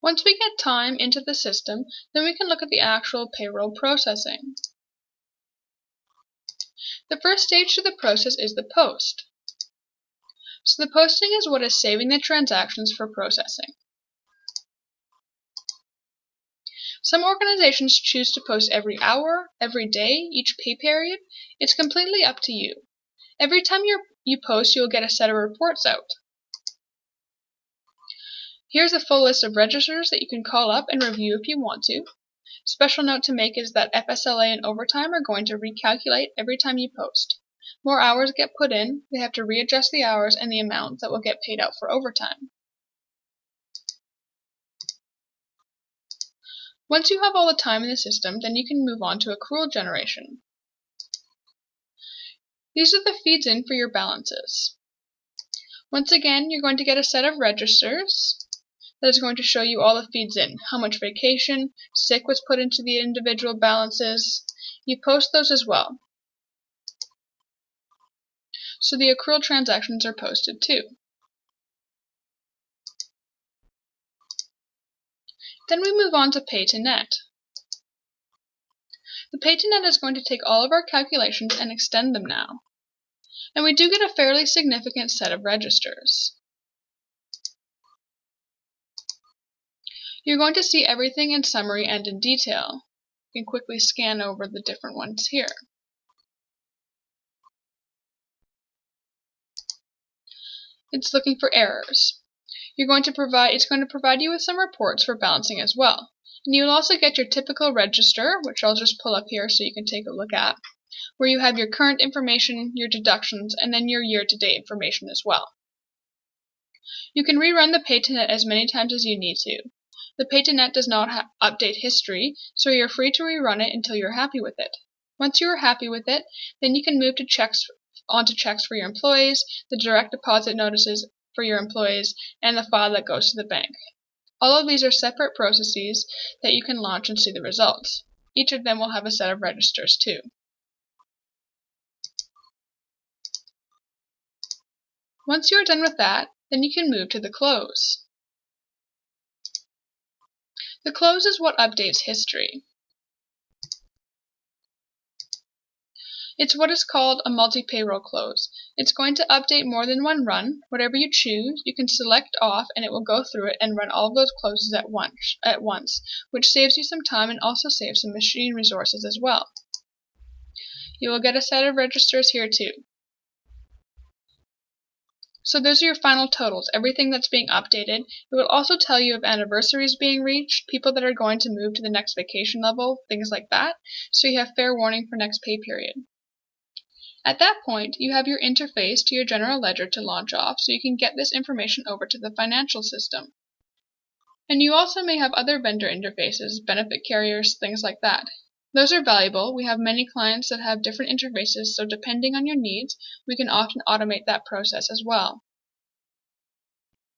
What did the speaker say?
Once we get time into the system, then we can look at the actual payroll processing. The first stage to the process is the post. So the posting is what is saving the transactions for processing. Some organizations choose to post every hour, every day, each pay period. It's completely up to you. Every time you post, you'll get a set of reports out. Here's a full list of registers that you can call up and review if you want to. Special note to make is that FSLA and overtime are going to recalculate every time you post. More hours get put in, they have to readjust the hours and the amount that will get paid out for overtime. Once you have all the time in the system, then you can move on to accrual generation. These are the feeds in for your balances. Once again, you're going to get a set of registers that is going to show you all the feeds in, how much vacation, sick was put into the individual balances. You post those as well. So the accrual transactions are posted too. Then we move on to pay to net. The pay to net is going to take all of our calculations and extend them now. And we do get a fairly significant set of registers. You're going to see everything in summary and in detail. You can quickly scan over the different ones here. It's looking for errors. It's going to provide you with some reports for balancing as well. And you'll also get your typical register, which I'll just pull up here so you can take a look at, where you have your current information, your deductions, and then your year-to-date information as well. You can rerun the pay to net as many times as you need to. The pay to net does not update history, so you're free to rerun it until you're happy with it. Once you are happy with it, then you can move to onto checks for your employees, the direct deposit notices for your employees, and the file that goes to the bank. All of these are separate processes that you can launch and see the results. Each of them will have a set of registers too. Once you are done with that, then you can move to the close. The close is what updates history. It's what is called a multi-payroll close. It's going to update more than one run. Whatever you choose, you can select off and it will go through it and run all of those closes at once, which saves you some time and also saves some machine resources as well. You will get a set of registers here too. So those are your final totals, everything that's being updated. It will also tell you if anniversaries being reached, people that are going to move to the next vacation level, things like that, so you have fair warning for next pay period. At that point, you have your interface to your general ledger to launch off so you can get this information over to the financial system. And you also may have other vendor interfaces, benefit carriers, things like that. Those are valuable. We have many clients that have different interfaces, so depending on your needs, we can often automate that process as well.